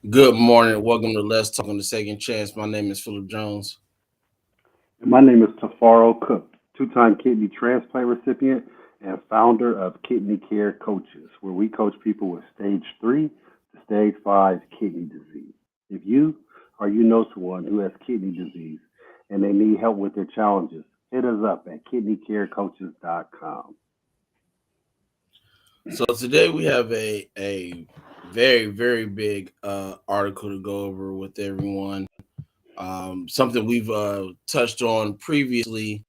Good morning. Welcome to Let's Talk on the Second Chance. My name is Philip Jones. My name is Tshifularo Cook, two-time kidney transplant recipient and founder of Kidney Care Coaches, where we coach people with stage 3 to stage 5 kidney disease. If you or you know someone who has kidney disease and they need help with their challenges, hit us up at kidneycarecoaches.com. So today we have a very very big article to go over with everyone. Something we've touched on previously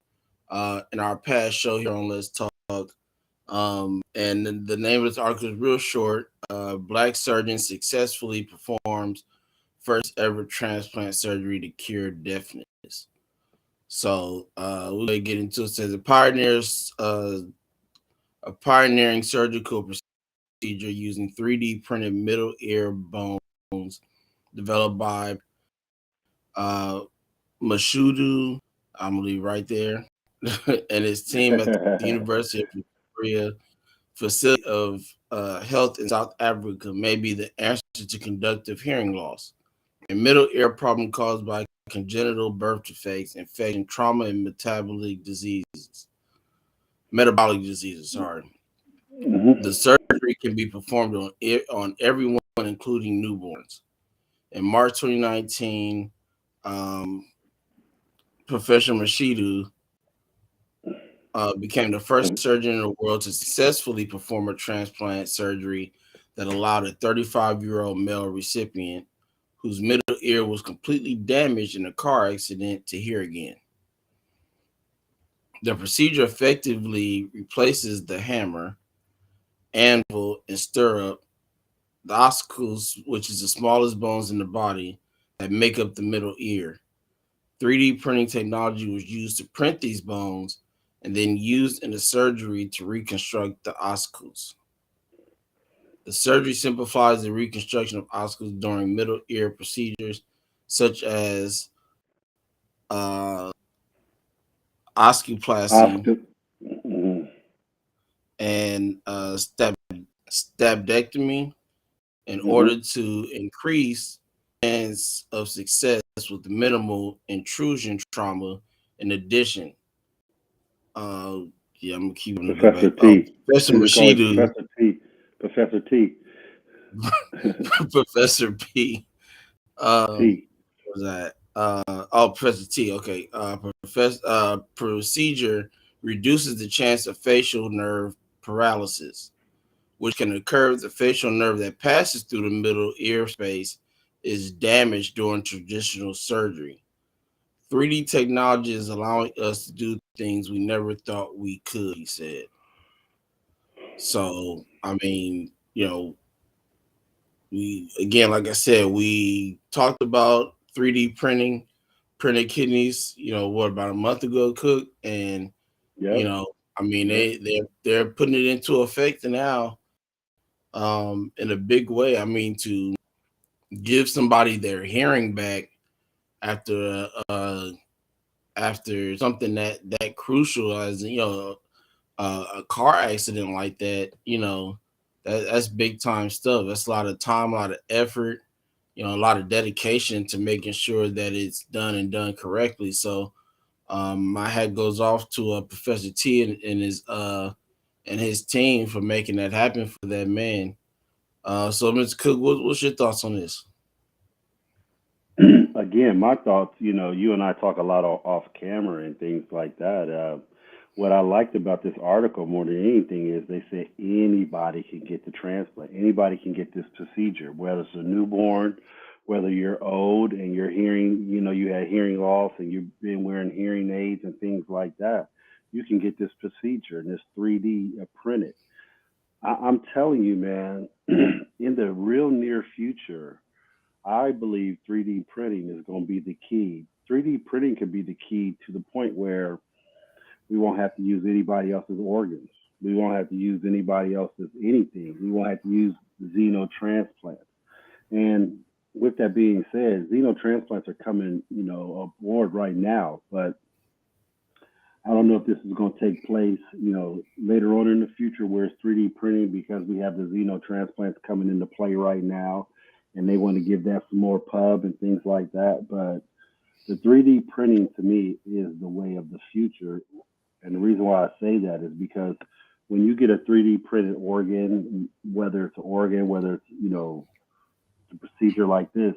in our past show here on Let's Talk. And the name of this article is real short. Black surgeon successfully performs first ever transplant surgery to cure deafness. So we're gonna get into it. Says a pioneering surgical procedure using 3D printed middle ear bones developed by uh, Mashudu, I'm gonna leave right there, and his team at the University of Pretoria facility of health in South Africa may be the answer to conductive hearing loss, a middle ear problem caused by congenital birth defects, infection, trauma, and metabolic diseases. Sorry. The Mhm. surgery can be performed on everyone, including newborns. In March 2019, um, Professor Mashidu became the first surgeon in the world to successfully perform a transplant surgery that allowed a 35-year-old male recipient whose middle ear was completely damaged in a car accident to hear again. The procedure effectively replaces the hammer, anvil, and stirrup, the ossicles, which is the smallest bones in the body that make up the middle ear. 3D printing technology was used to print these bones and then used in the surgery to reconstruct the ossicles. The surgery simplifies the reconstruction of ossicles during middle ear procedures such as uh, osteoplasty Oscar. Mhm. and stabectomy in Mhm. order to increase chance of success with minimal intrusion trauma. In addition, uh, yeah, I'm gonna keep on go Professor back. Oh, T. Professor We just call him Mashidu, Professor T. Professor T. Professor P. T. What was that? Professor T. Okay. Professor procedure reduces the chance of facial nerve paralysis, which can occur if the facial nerve that passes through the middle ear space is damaged during traditional surgery. 3D technology is allowing us to do things we never thought we could, he said. So, I mean, we again, like I said, we talked about 3D printed kidneys, what about a month ago, Cook, and you Yep. know, I mean, Yep. they're putting it into effect now, in a big way. I mean, to give somebody their hearing back after after something that crucial as a car accident like that, that's big time stuff. That's a lot of time, a lot of effort, a lot of dedication to making sure that it's done and done correctly. So my hat goes off to Professor T and his team for making that happen for that man. So Mr. Cook, what's your thoughts on this? Again, my thoughts, you and I talk a lot off camera and things like that. What I liked about this article more than anything is they said anybody can get the transplant. Anybody can get this procedure, whether it's a newborn, whether you're old and you're hearing, you had hearing loss and you've been wearing hearing aids and things like that. You can get this procedure and this 3D printed. I'm telling you, man, in the real near future, I believe 3D printing is going to be the key. 3D printing could be the key to the point where we won't have to use anybody else's organs. We won't have to use anybody else's anything. We won't have to use xenotransplants. And with that being said, xenotransplants are coming, aboard right now. But I don't know if this is going to take place, later on in the future where it's 3D printing because we have the xenotransplants coming into play right now. and they want to give that some more pub and things like that. But the 3D printing to me is the way of the future. And the reason why I say that is because when you get a 3D printed organ, whether it's an organ, whether it's, a procedure like this,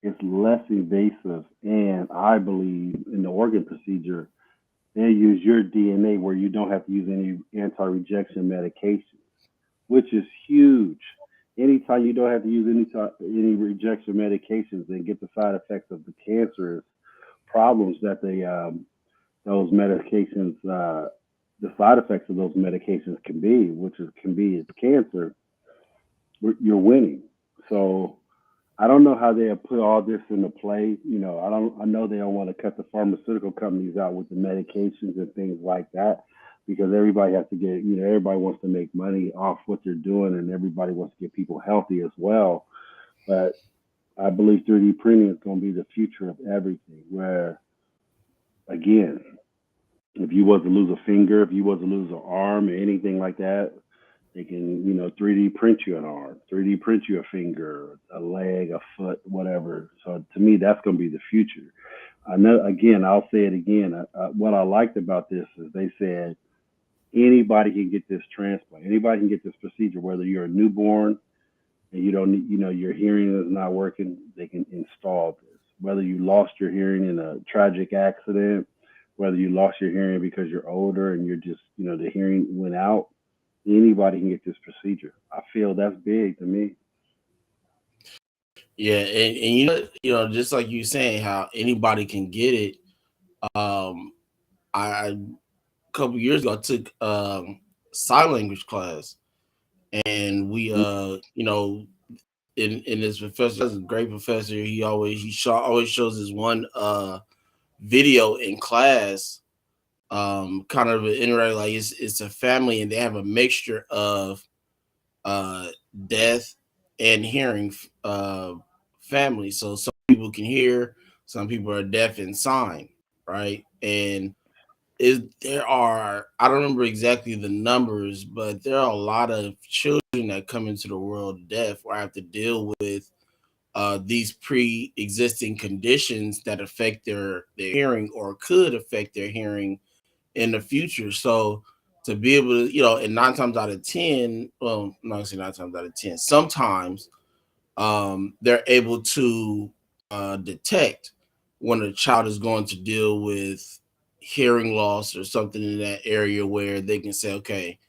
it's less invasive. And I believe in the organ procedure, they use your DNA where you don't have to use any anti rejection medication, which is huge. Anytime you don't have to use any rejection medications and get the side effects of the cancerous problems that those medications, the side effects of those medications can be, which can be it's cancer, you're winning. So I don't know how they have put all this into play. I know they don't want to cut the pharmaceutical companies out with the medications and things like that because everybody has to get, everybody wants to make money off what they're doing and everybody wants to get people healthy as well. But I believe 3D printing is going to be the future of everything. Where again, if you was to lose a finger, if you was to lose an arm or anything like that, they can, 3D print you an arm, 3D print you a finger, a leg, a foot, whatever. So to me, that's going to be the future. I know. Again, I'll say it again. What I liked about this is they said anybody can get this transplant. Anybody can get this procedure, whether you're a newborn and you don't need, your hearing is not working, they can install this. Whether you lost your hearing in a tragic accident, whether you lost your hearing because you're older and you're just, the hearing went out, anybody can get this procedure. I feel that's big to me. Yeah, and just like you saying how anybody can get it. Um, I a couple years ago I took sign language class, and we in this professor, that's a great professor. He always shows this one video in class, kind of an interactive, like it's a family and they have a mixture of uh deaf and hearing family. So some people can hear, some people are deaf and sign, right? And is there are I don't remember exactly the numbers, but there are a lot of children that come into the world deaf or have to deal with these pre-existing conditions that affect their hearing or could affect their hearing in the future. So to be able to, and 9 times out of 10, well, I'm not gonna say 9 times out of 10, sometimes they're able to detect when a child is going to deal with hearing loss or something in that area where they can say, okay,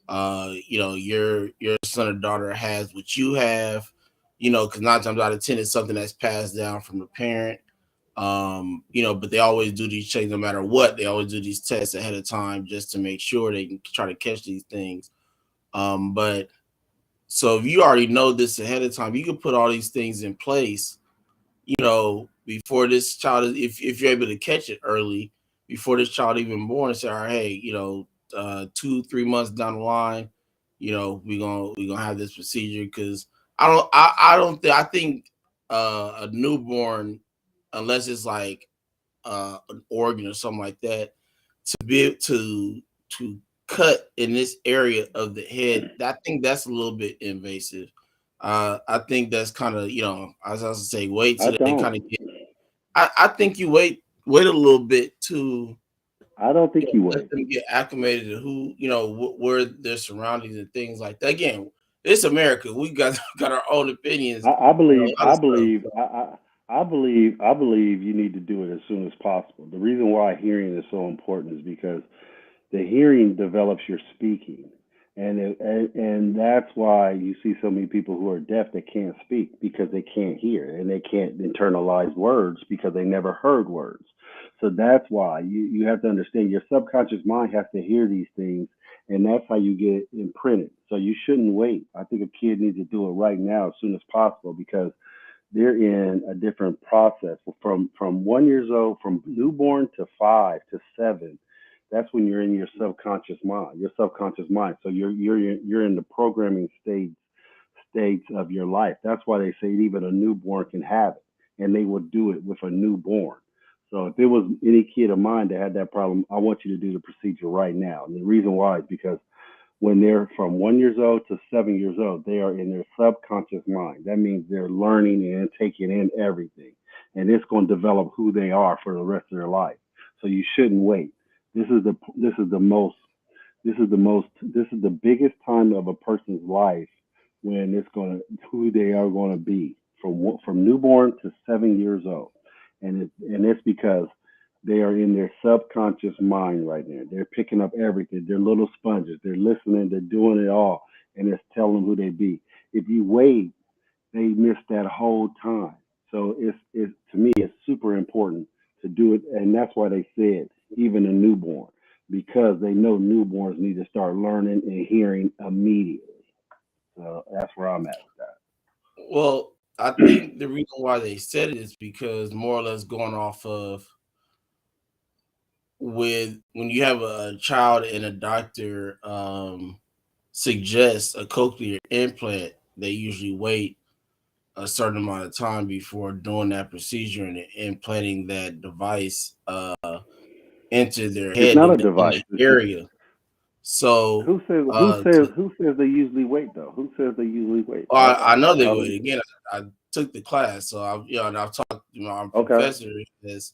your son or daughter has what you have, because 9 times out of 10 it's something that's passed down from the parent. But they always do these checks no matter what. They always do these tests ahead of time just to make sure they can try to catch these things. But so if you already know this ahead of time, you can put all these things in place, before this child is, if you're able to catch it early, before this child even born, and say, all right, hey, 2 3 months down the line, we gonna have this procedure. Because I don't think, I think a newborn, unless it's like an organ or something like that, to be able to cut in this area of the head, I think that's a little bit invasive. I think that's kind of, as I was to say, wait I till they don't. kind of get. I think you wait a little bit to, I don't think you let wait. them get acclimated to who, where their surroundings and things like that. Again, it's America. We got got our own opinions I on believe, a lot of stuff. I believe you need to do it as soon as possible. The reason why hearing is so important is because the hearing develops your speaking, and that's why you see so many people who are deaf that can't speak because they can't hear and they can't internalize words because they never heard words. So that's why you have to understand your subconscious mind has to hear these things, and that's how you get imprinted. So you shouldn't wait. I think a kid needs to do it right now as soon as possible because they're in a different process from 1 years old, from newborn to 5 to 7. That's when you're in your subconscious mind, so you're in the programming states of your life. That's why they say even a newborn can have it, and they will do it with a newborn. So if it was any kid of mine that had that problem, I want you to do the procedure right now. And the reason why is because when they're from 1 years old to 7 years old, they are in their subconscious mind. That means they're learning and taking in everything, and it's going to develop who they are for the rest of their life. So you shouldn't wait. This is the most this is the biggest time of a person's life when it's going to who they are going to be from newborn to 7 years old, and it's because they are in their subconscious mind right now. They're picking up everything. They're little sponges. They're listening. They're doing it all, and it's telling them who they be. If you wait, they miss that whole time. So it's to me it's super important to do it, and that's why they said even a newborn because they know newborns need to start learning and hearing immediately. So that's where I'm at with Well, I think the reason why they said it is because more or less going off of with when you have a child and a doctor suggests a cochlear implant, they usually wait a certain amount of time before doing that procedure and implanting that device into their that. It's head not a in device. that area. So to Who says they usually wait though? Who says they usually wait? I know they How would. Again, I took the class, so and I've talked. Our okay, professor has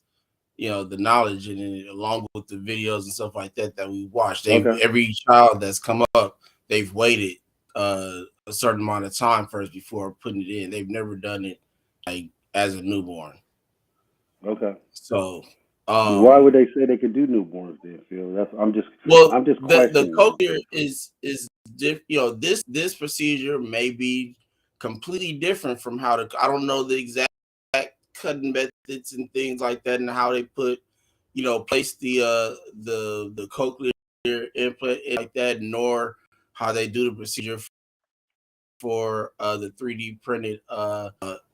the knowledge and then along with the videos and stuff like that that we watched. They okay, every child that's come up, they've waited a certain amount of time first before putting it in. They've never done it like as a newborn. okay. So, Well, why um, would they say they could do newborns then, Phil? well, I'm just the questioning that. cochlear is this procedure may be completely different from how to. I don't know the exact cutting methods and things like that, and how they put place the cochlear implant like that, nor how they do the procedure for the 3D printed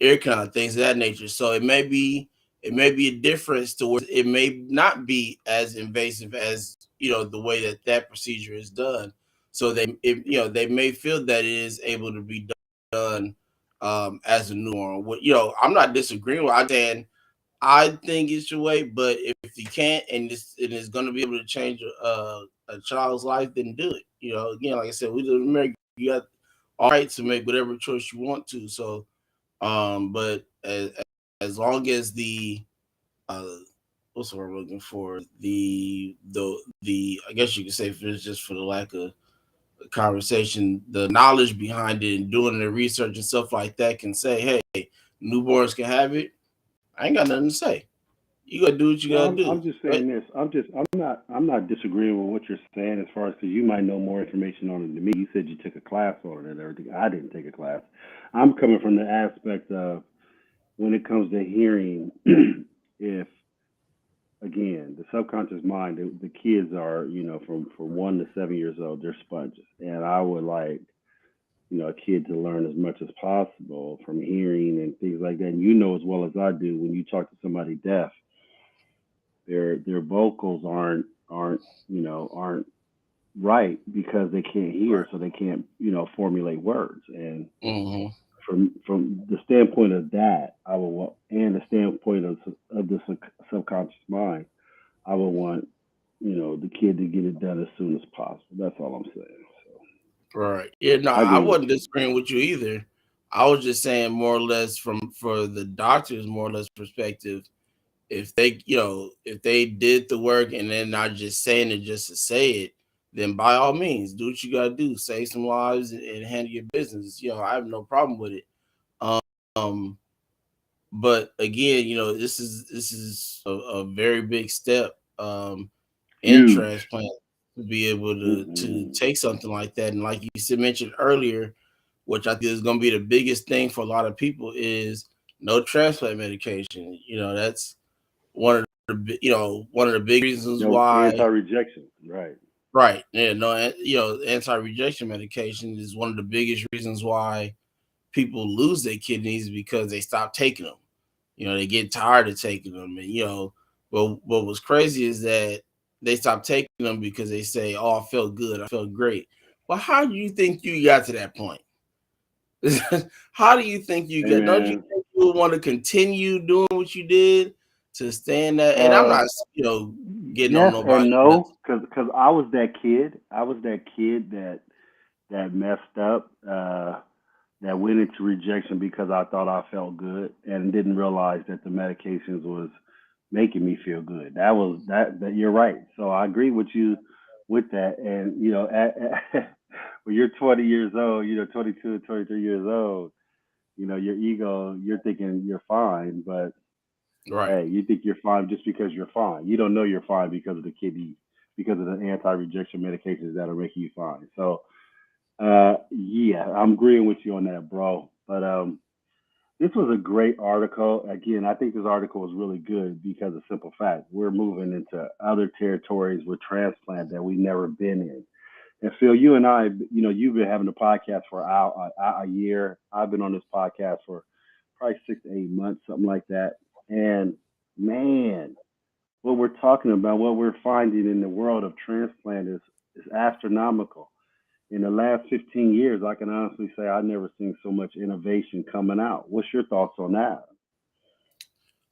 ear canal, things of that nature. So it may be a difference to where it may not be as invasive as the way that procedure is done. So they may feel that it is able to be done as a newborn. I'm not disagreeing with. I think it should wait, but if you can't and it's going to be able to change a child's life, then do it. Again, like I said, we live in America. You got all right to make whatever choice you want to. So, but as long as the uh, what's the word I'm looking for? The I guess you could say, if it's just for the lack of conversation, the knowledge behind it and doing the research and stuff like that can say, hey, newborns can have it. I ain't got nothing to say. You gotta do what you Well, gotta do. I'm just Right? saying this. I'm not disagreeing with what you're saying as far as because you might know more information on it than me. You said you took a class on it and everything. I didn't take a class. I'm coming from the aspect of when it comes to hearing, if again the subconscious mind, the kids are from 1 to 7 years old, they're sponges, and I would like a kid to learn as much as possible from hearing and things like that. And you know as well as I do when you talk to somebody deaf, their vocals aren't right because they can't hear, so they can't formulate words. And Mm-hmm. from the standpoint of that, I would want, and the standpoint of the subconscious mind, I would want the kid to get it done as soon as possible. That's all I'm saying. So Right. Yeah. No, I I agree with wasn't disagreeing with you either. I was just saying more or less from for the doctor's more or less perspective. If they did the work and they're not just saying it just to say it, then by all means, do what you gotta do. Save some lives and handle your business. I have no problem with it. Um, but again, this is a very big step in you. Huge. transplant to be able to Mm-mm. take something like that. And like you said, mentioned earlier, which I think is going to be the biggest thing for a lot of people is no transplant medication. That's one of the big reasons No why. anti-rejection. Right. Right. Yeah. No. Anti-rejection medication is one of the biggest reasons why people lose their kidneys because they stop taking them. They get tired of taking them, and But what was crazy is that they stopped taking them because they say, "Oh, I felt good, I felt great." Well, how do you think you got to that point? How do you think you Hey got? Don't you man. think you would want to continue doing what you did to stay in that? And I'm Uh, not, you know. getting on Yes nobody. and no, because I was that kid. I was that kid that messed up. That went into rejection because I thought I felt good and didn't realize that the medications was making me feel good. That you're right. So I agree with you with that. And when you're 20 years old, 22, 23 years old, your ego, you're thinking you're fine, but Right. hey, you think you're fine just because you're fine. You don't know you're fine because of the kidney, because of the anti-rejection medications that are making you fine. So, yeah, I'm agreeing with you on that, bro. But this was a great article. Again, I think this article was really good because of simple fact. We're moving into other territories with transplant that we've never been in. And Phil, you and I, you've been having a podcast for a year. I've been on this podcast for probably 6 to 8 months, something like that. And man, what we're talking about, what we're finding in the world of transplant is astronomical. In the last 15 years, I can honestly say I've never seen so much innovation coming out. What's your thoughts on that?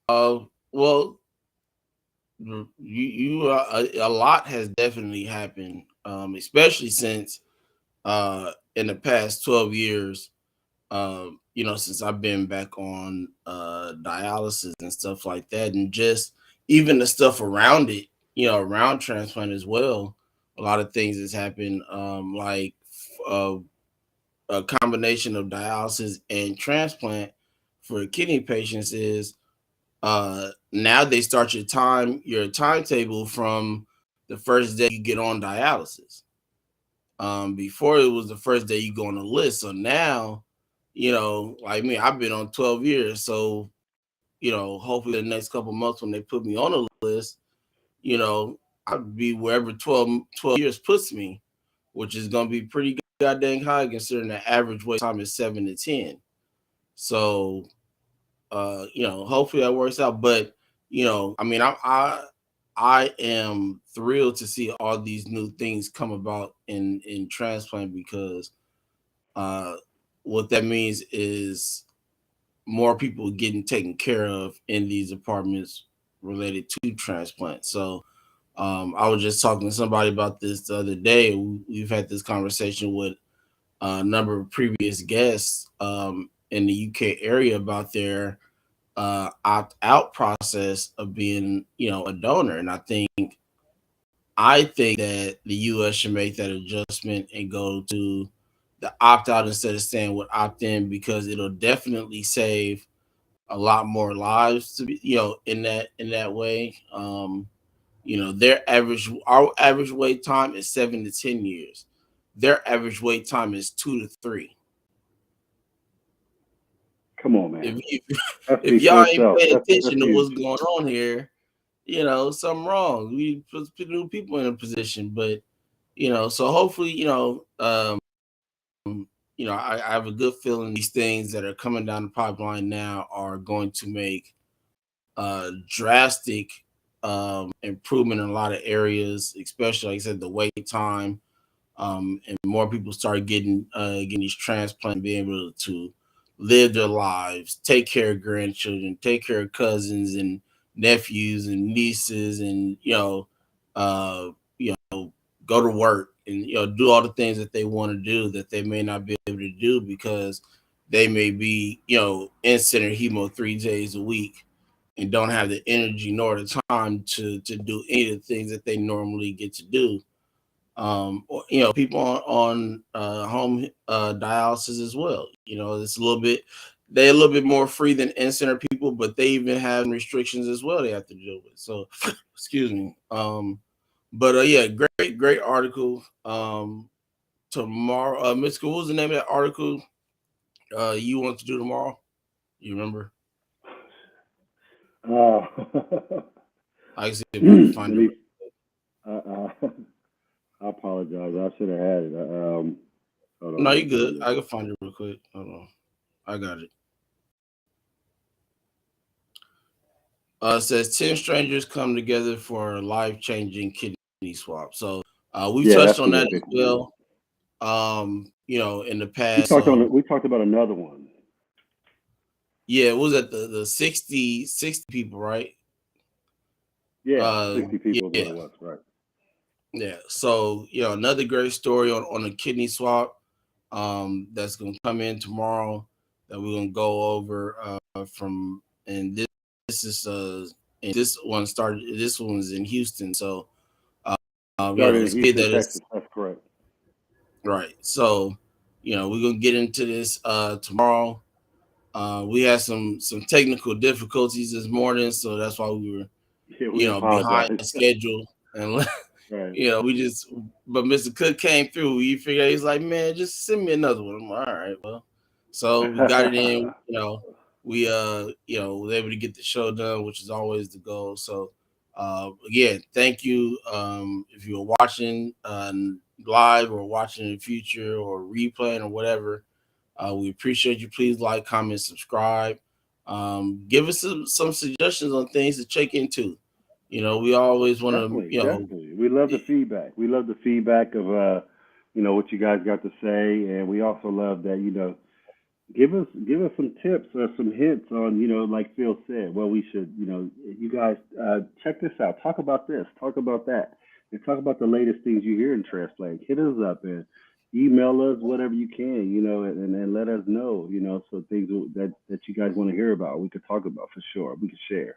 Well, a lot has definitely happened, especially since in the past 12 years, since I've been back on dialysis and stuff like that, and just even the stuff around it, around transplant as well. A lot of things has happened, like uh, a combination of dialysis and transplant for kidney patients is now they start your timetable from the first day you get on dialysis. Before it was the first day you go on the list. So now, like me, I've been on 12 years. So, hopefully the next couple months when they put me on the list, I'll be wherever 12 years puts me, which is going to be pretty goddamn high considering the average wait time is 7 to 10. So, hopefully that works out. But, I mean, I am thrilled to see all these new things come about in transplant because uh, what that means is more people getting taken care of in these apartments related to transplant. So I was just talking to somebody about this the other day. We've had this conversation with a number of previous guests in the UK area about their opt out process of being, a donor. And I think that the US should make that adjustment and go to the opt out instead of staying with opt in because it'll definitely save a lot more lives to be, in that way. Our average wait time is 7 to 10 years. Their average wait time is 2 to 3. Come on, If man. if, That if speaks for y'all ain't itself. paying That's attention to huge. what's going on here, something wrong. We put new people in a position, but so hopefully, I have a good feeling these things that are coming down the pipeline now are going to make drastic improvement in a lot of areas, especially like I said, the wait time, and more people start getting these transplants, being able to live their lives, take care of grandchildren, take care of cousins and nephews and nieces, and uh, go to work and do all the things that they want to do that they may not be able to do because they may be in center hemo 3 days a week and don't have the energy nor the time to do any of the things that they normally get to do. Or, people on home dialysis as well. It's they're a little bit more free than in center people, but they even have restrictions as well they have to deal with. So, excuse me. But yeah, great article. Tomorrow, Miss, what was the name of that article? You want to do tomorrow? You remember? Uh, I can see if I can let find it. me. I apologize. I should have had it. Hold No, on. you Let's good. see. I can find it real quick. Hold on, I got it. It says 10 strangers come together for a life-changing kidney swap. So we've Yeah, touched that's on the that one, as big one. well. In the past. So We talked about another one. yeah, it was at the 60 people, right? Yeah, 60 people is Yeah, what it was, right? yeah. So another great story on a kidney swap that's gonna come in tomorrow that we're gonna go over from and this is and this one started. This one's in Houston, so Started in it's good Houston, that it's Texas. That's correct. right. So we're gonna get into this tomorrow. We had some technical difficulties this morning, so that's why we were Yeah, we behind apologize. schedule and Right. we just but Mr. Cook came through. You figure he's like, man, just send me another one. I'm like, all right, well. So we got it in, we was able to get the show done, which is always the goal. So again, thank you. If you're watching live or watching in the future or replaying or whatever, we appreciate you. Please like, comment, subscribe. Give us some suggestions on things to check into. We always want to, Definitely, definitely. We love the feedback. We love the feedback of what you guys got to say, and we also love that give us some tips or some hints on like Phil said, well we should you guys check this out, talk about this, talk about that, and talk about the latest things you hear in transplant. Hit us up and email us whatever you can, and let us know, so things that you guys want to hear about, we could talk about for sure, we could share.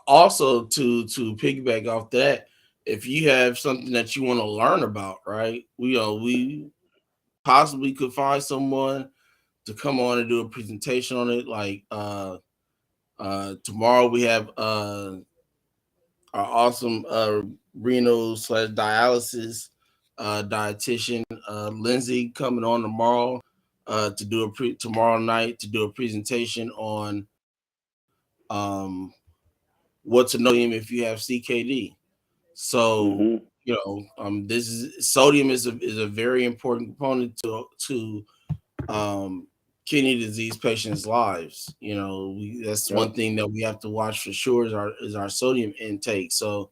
also to piggyback off that, if you have something that you want to learn about, right? We possibly could find someone to come on and do a presentation on it. Like tomorrow we have our awesome renal slash dialysis dietitian Lindsay coming on tomorrow to do tomorrow night to do a presentation on what to know if you have CKD. So Hmm. this is sodium is a very important component to kidney disease patients' lives. That's one Yep. thing that we have to watch for sure is our sodium intake. So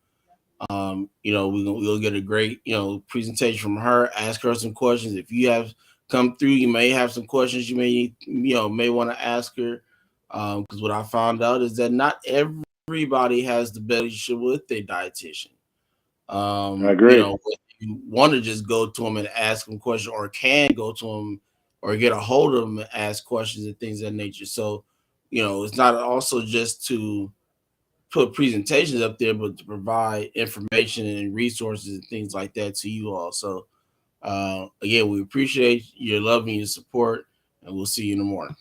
we'll get a great presentation from her. Ask her some questions. If you have come through, you may have some questions you may want to ask her. Because what I found out is that not everybody has the best relationship with their dietitian. I agree. You want to just go to them and ask them questions, or can go to them or get a hold of them and ask questions and things of that nature. So, it's not also just to put presentations up there, but to provide information and resources and things like that to you all. So, again, we appreciate your love and your support, and we'll see you in the morning.